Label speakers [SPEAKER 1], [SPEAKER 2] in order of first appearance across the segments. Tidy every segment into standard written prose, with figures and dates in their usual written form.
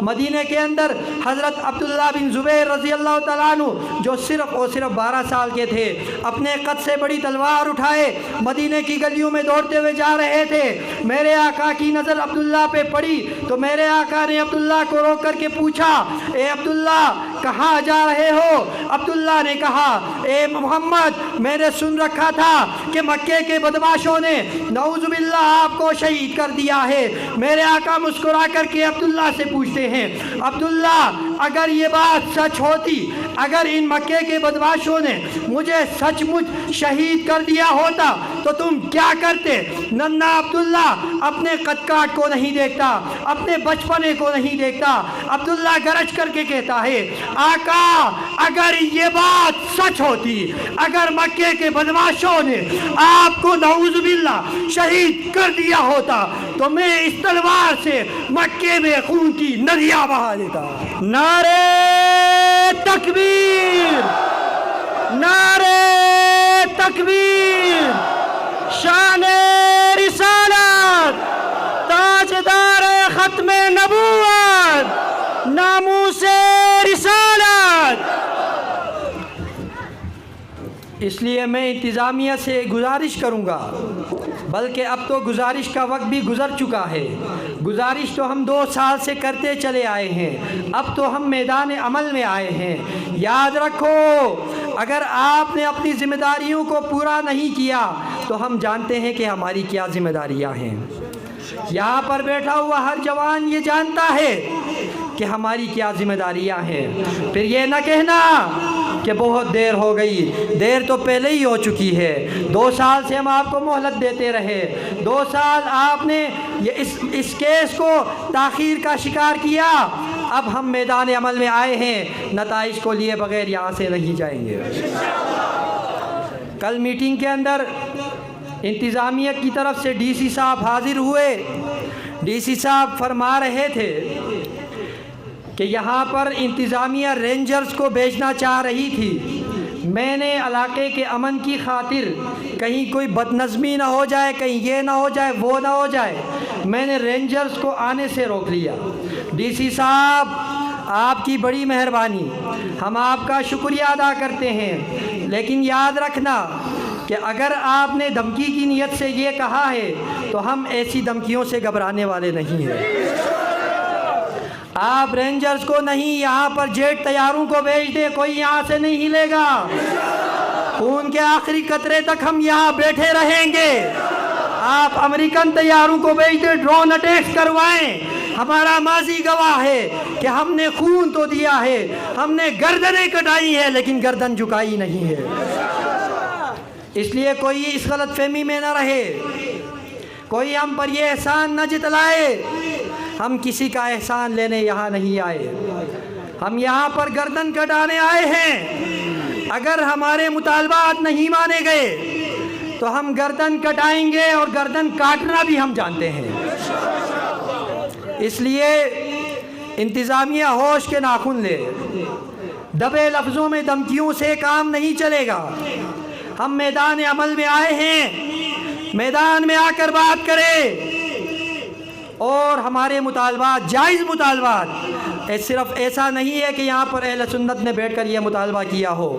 [SPEAKER 1] मदीने के अंदर हज़रत अब्दुल्ला बिन ज़ुबैर रज़ी अल्लाह तआला अन्हु जो सिर्फ़ और सिर्फ 12 साल के थे, अपने कद से बड़ी तलवार उठाए मदीने की गलियों में दौड़ते हुए जा रहे थे। मेरे आका की नज़र अब्दुल्ला पे पड़ी तो मेरे आका ने अब्दुल्ला को रोक करके पूछा, ए अब्दुल्ला कहाँ जा रहे हो? अब्दुल्ला ने कहा, ए मोहम्मद मैंने सुन रखा था कि मक्के के बदमाशों ने नऊज़ुबिल्लाह आपको शहीद कर दिया है। मेरे आका मुस्कुरा करके अब्दुल्ला से पूछते हैं, अब्दुल्ला अगर ये बात सच होती, अगर इन मक्के के बदमाशों ने मुझे सचमुच शहीद कर दिया होता तो तुम क्या करते? नन्ना अब्दुल्ला अपने कदकाठ को नहीं देखता, अपने बचपने को नहीं देखता। अब्दुल्ला गरज करके कहता है, आका अगर ये बात सच होती, अगर मक्के के बदमाशों ने आपको नऊज़ुबिल्लाह शहीद कर दिया होता तो मैं इस तलवार से मक्के में खून की नदियाँ बहा देता। नारे तकबीर, नारे तकबीर, शाने रिसालत, ताजदार खत्मे नबूवत, नामूसे रिसालत। इसलिए मैं इंतज़ामिया से गुजारिश करूँगा, बल्कि अब तो गुजारिश का वक्त भी गुज़र चुका है। गुजारिश तो हम 2 साल से करते चले आए हैं, अब तो हम मैदान अमल में आए हैं। याद रखो, अगर आपने अपनी ज़िम्मेदारियों को पूरा नहीं किया तो हम जानते हैं कि हमारी क्या ज़िम्मेदारियाँ हैं। यहाँ पर बैठा हुआ हर जवान ये जानता है कि हमारी क्या ज़िम्मेदारियाँ हैं। फिर ये ना कहना कि बहुत देर हो गई, देर तो पहले ही हो चुकी है। 2 साल से हम आपको मोहलत देते रहे, 2 साल आपने ये इस केस को ताख़ीर का शिकार किया। अब हम मैदान अमल में आए हैं, नताइज को लिए बगैर यहाँ से नहीं जाएंगे। कल मीटिंग के अंदर इंतज़ामिया की तरफ से डीसी साहब हाज़िर हुए। डीसी साहब फरमा रहे थे कि यहाँ पर इंतज़ामिया रेंजर्स को भेजना चाह रही थी। मैंने इलाके के अमन की खातिर, कहीं कोई बदनज़मी ना हो जाए, कहीं ये ना हो जाए, वो ना हो जाए, मैंने रेंजर्स को आने से रोक लिया। डीसी साहब आपकी बड़ी मेहरबानी, हम आपका शुक्रिया अदा करते हैं। लेकिन याद रखना कि अगर आपने धमकी की नीयत से ये कहा है तो हम ऐसी धमकियों से घबराने वाले नहीं हैं। आप रेंजर्स को नहीं, यहाँ पर जेट तैयारों को भेज दे, कोई यहाँ से नहीं हिलेगा। खून के आखिरी कतरे तक हम यहाँ बैठे रहेंगे। आप अमेरिकन तैयारों को भेज दे, ड्रोन अटैक करवाएं। हमारा माजी गवाह है कि हमने खून तो दिया है, हमने गर्दनें कटाई है, लेकिन गर्दन झुकाई नहीं है। इसलिए कोई इस गलत फहमी में न रहे, कोई हम पर ये एहसान न जितलाए। हम किसी का एहसान लेने यहाँ नहीं आए, हम यहाँ पर गर्दन कटाने आए हैं। अगर हमारे मुतालबात नहीं माने गए तो हम गर्दन कटाएंगे, और गर्दन काटना भी हम जानते हैं। इसलिए इंतज़ामिया होश के नाखून ले, दबे लफ्ज़ों में धमकियों से काम नहीं चलेगा। हम मैदान अमल में आए हैं, मैदान में आकर बात करें और हमारे मुतालबात जायज़ मुतालबात। सिर्फ ऐसा नहीं है कि यहाँ पर अहले सुन्नत ने बैठकर यह मुतालबा किया हो।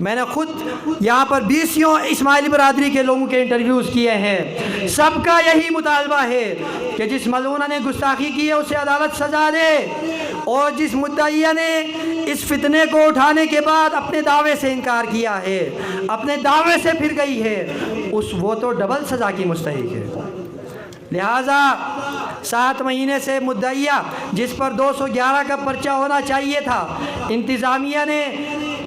[SPEAKER 1] मैंने ख़ुद यहाँ पर 20 इस्माइली बरादरी के लोगों के इंटरव्यूज़ किए हैं। सबका यही मुतालबा है कि जिस मलूना ने गुस्ताखी की है उसे अदालत सज़ा दे, और जिस मुद्दईया ने इस फितने को उठाने के बाद अपने दावे से इनकार किया है, अपने दावे से फिर गई है, वो तो डबल सज़ा की मुस्तहिक है। लिहाजा 7 महीने से मुद्दईया जिस पर 211 का पर्चा होना चाहिए था, इंतज़ामिया ने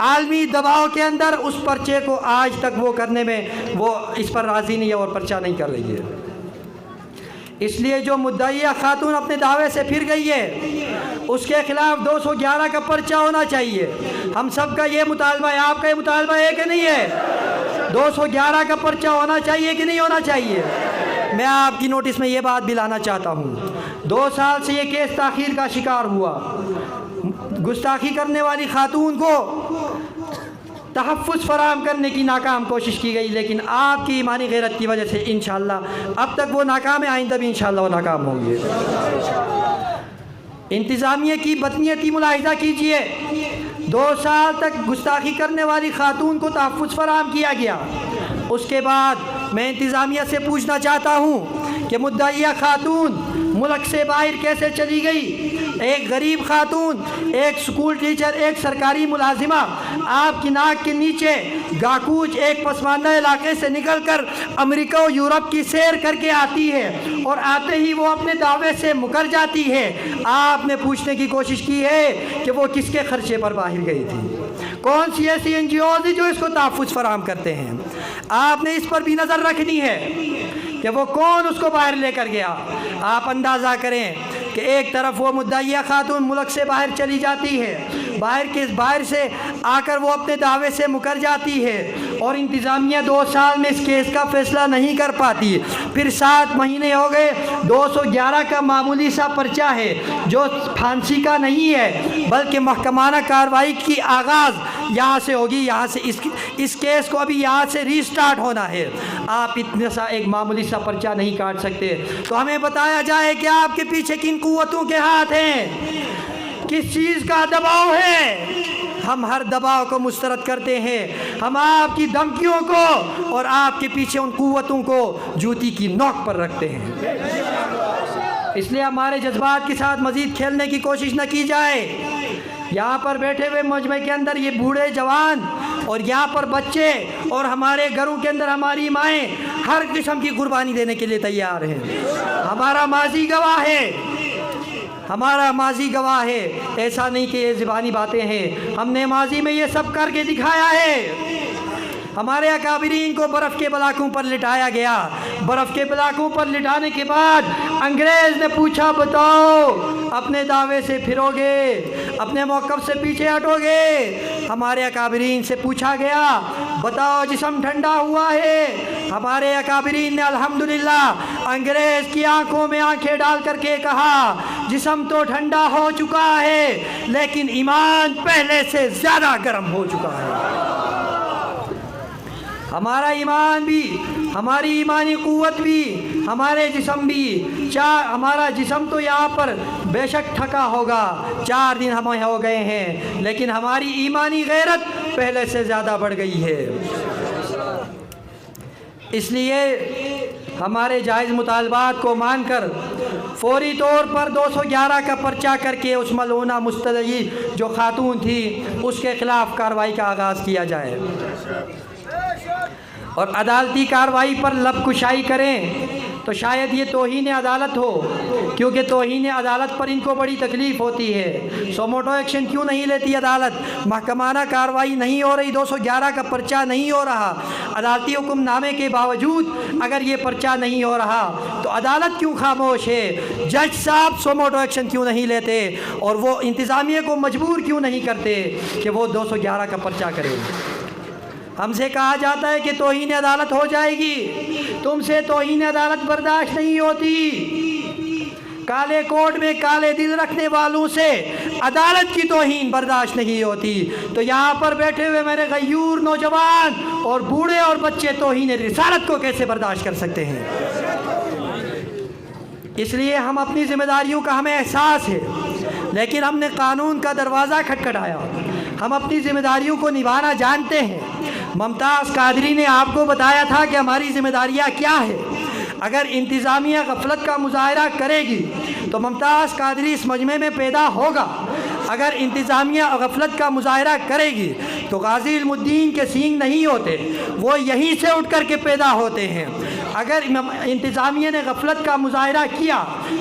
[SPEAKER 1] आलमी दबाव के अंदर उस पर्चे को आज तक वो करने में वो इस पर राज़ी नहीं है और पर्चा नहीं कर रही है। इसलिए जो मुद्दईया खातून अपने दावे से फिर गई है उसके ख़िलाफ़ 211 का पर्चा होना चाहिए। हम सब का ये मुतालबा है, आपका ये मुतालबा है कि नहीं है? 211 का पर्चा होना चाहिए कि नहीं होना चाहिए? मैं आपकी नोटिस में ये बात भी लाना चाहता हूँ, 2 साल से ये केस ताख़ीर का शिकार हुआ। गुस्ताखी करने वाली खातून को तहफ़्फ़ुज़ फ़राहम करने की नाकाम कोशिश की गई, लेकिन आपकी ईमानी गैरत की वजह से इंशाअल्लाह अब तक वो नाकाम है, आइंदा भी इंशाअल्लाह वो नाकाम होंगे। इंतज़ामिया की बदनीयती मुलाहिज़ा कीजिए। 2 साल तक गुस्ताखी करने वाली खातून को तहफ़्फ़ुज़ फ़राहम किया गया। उसके बाद मैं इंतज़ामिया से पूछना चाहता हूँ कि मुद्दइया खातून मुल्क से बाहर कैसे चली गई। एक गरीब खातून, एक स्कूल टीचर, एक सरकारी मुलाजिमा आपकी नाक के नीचे गाकूच एक पसमानदा इलाके से निकलकर अमेरिका और यूरोप की सैर करके आती है और आते ही वो अपने दावे से मुकर जाती है। आपने पूछने की कोशिश की है कि वो किसके खर्चे पर बाहर गई थी, कौन सी ऐसी NGOs है जो इसको तहफ़्फ़ुज़ फराहम करते हैं। आपने इस पर भी नज़र रखनी है कि वो कौन उसको बाहर लेकर गया। आप अंदाज़ा करें कि एक तरफ वो मुद्दइया खातून मुल्क से बाहर चली जाती है, बाहर से आकर वो अपने दावे से मुकर जाती है और इंतज़ामिया 2 साल में इस केस का फ़ैसला नहीं कर पाती। फिर 7 महीने हो गए, 211 का मामूली सा पर्चा है जो फांसी का नहीं है बल्कि महकमाना कार्रवाई की आगाज़ यहाँ से होगी। यहाँ से इस केस को अभी यहाँ से रीस्टार्ट होना है। आप इतने सा एक मामूली सा पर्चा नहीं काट सकते। तो हमें बताया जाए कि आपके पीछे किन कुव्वतों के हाथ हैं, किस चीज़ का दबाव है। हम हर दबाव को मुस्तरद करते हैं। हम आपकी धमकियों को और आपके पीछे उन कुव्वतों को जूती की नोक पर रखते हैं। इसलिए हमारे जज्बात के साथ मज़ीद खेलने की कोशिश न की जाए। यहाँ पर बैठे हुए मजमे के अंदर ये बूढ़े जवान और यहाँ पर बच्चे और हमारे घरों के अंदर हमारी माएँ हर किस्म की कुर्बानी देने के लिए तैयार हैं। हमारा माजी गवाह है, हमारा माजी गवाह है। ऐसा नहीं कि ये ज़बानी बातें हैं, हमने माजी में ये सब करके दिखाया है। हमारे अकाबिरीन को बर्फ़ के बलाकों पर लिटाया गया। बर्फ़ के बलाकों पर लिटाने के बाद अंग्रेज़ ने पूछा, बताओ अपने दावे से फिरोगे, अपने मौक़िफ़ से पीछे हटोगे। हमारे अकाबिरीन से पूछा गया, बताओ जिस्म ठंडा हुआ है। हमारे अकाबिरीन ने अल्हम्दुलिल्लाह अंग्रेज़ की आंखों में आंखें डाल करके कहा, जिस्म तो ठंडा हो चुका है लेकिन ईमान पहले से ज़्यादा गर्म हो चुका है। हमारा ईमान भी, हमारी ईमानी क़ुव्वत भी, हमारे जिस्म भी, हमारा जिस्म तो यहाँ पर बेशक थका होगा, 4 दिन हमें हो गए हैं, लेकिन हमारी ईमानी गैरत पहले से ज़्यादा बढ़ गई है। इसलिए हमारे जायज़ मुतालबात को मानकर फौरी तौर पर 211 का पर्चा करके उस मलूना मुस्तदई जो खातून थी उसके ख़िलाफ़ कार्रवाई का आगाज़ किया जाए और अदालती कार्रवाई पर लबकुशाई करें। तो शायद ये तौहीन अदालत हो, क्योंकि तौहीन अदालत पर इनको बड़ी तकलीफ़ होती है। सोमोटो एक्शन क्यों नहीं लेती अदालत? महकमाना कार्रवाई नहीं हो रही, 211 का पर्चा नहीं हो रहा। अदालती हुक्मनामे के बावजूद अगर ये पर्चा नहीं हो रहा तो अदालत क्यों खामोश है? जज साहब सोमोटो एक्शन क्यों नहीं लेते और वो इंतज़ामिया को मजबूर क्यों नहीं करते कि वो 211 का पर्चा करें? हमसे कहा जाता है कि तौहीन अदालत हो जाएगी, तुमसे तौहीन अदालत बर्दाश्त नहीं होती। काले कोट में काले दिल रखने वालों से अदालत की तौहीन बर्दाश्त नहीं होती। तो यहाँ पर बैठे हुए मेरे गयूर नौजवान और बूढ़े और बच्चे तौहीन रिसालत को कैसे बर्दाश्त कर सकते हैं? इसलिए हम अपनी जिम्मेदारियों का हमें एहसास है, लेकिन हमने कानून का दरवाज़ा खटखटाया। हम अपनी जिम्मेदारियों को निभाना जानते हैं। मुमताज़ कादरी ने आपको बताया था कि हमारी जिम्मेदारियां क्या है। अगर इंतज़ामिया गफलत का मुजाहरा करेगी तो मुमताज़ कादरी इस मजमे में पैदा होगा। अगर इंतज़ामिया गफलत का मुजाहरा करेगी तो गाज़ी इल्मुद्दीन के सींग नहीं होते, वो यहीं से उठ कर के पैदा होते हैं। अगर इंतज़ामिया ने गफलत का मुजाहरा किया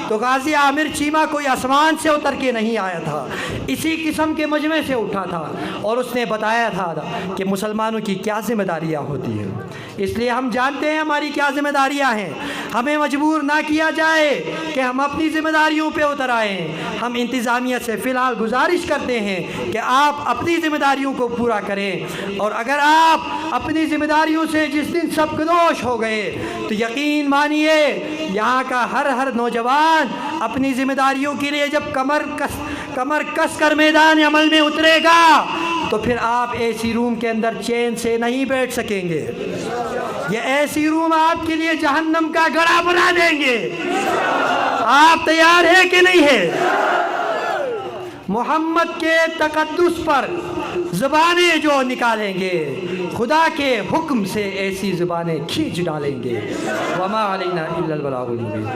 [SPEAKER 1] तो गाज़ी आमिर चीमा कोई आसमान से उतर के नहीं आया था, इसी किस्म के मजमे से उठा था और उसने बताया था कि मुसलमानों की क्या ज़िम्मेदारियाँ होती हैं। इसलिए हम जानते हैं हमारी क्या ज़िम्मेदारियाँ हैं। हमें मजबूर ना किया जाए कि हम अपनी ज़िम्मेदारियों पे उतर आएँ। हम इंतज़ामिया से फ़िलहाल गुजारिश करते हैं कि आप अपनी ज़िम्मेदारियों को पूरा करें, और अगर आप अपनी ज़िम्मेदारियों से जिस दिन सबकदोश हो गए तो यकीन मानिए यहाँ का हर नौजवान अपनी ज़िम्मेदारियों के लिए जब कमर कस कर मैदान अमल में उतरेगा तो फिर आप एसी रूम के अंदर चैन से नहीं बैठ सकेंगे। ये एसी रूम आपके लिए जहन्नम का गड़ा बना देंगे। आप तैयार है कि नहीं है? محمد کے تقدس پر زبانیں جو نکالیں گے خدا کے حکم سے ایسی زبانیں کھینچ ڈالیں گے. وما علینا الا البلاغ المبین.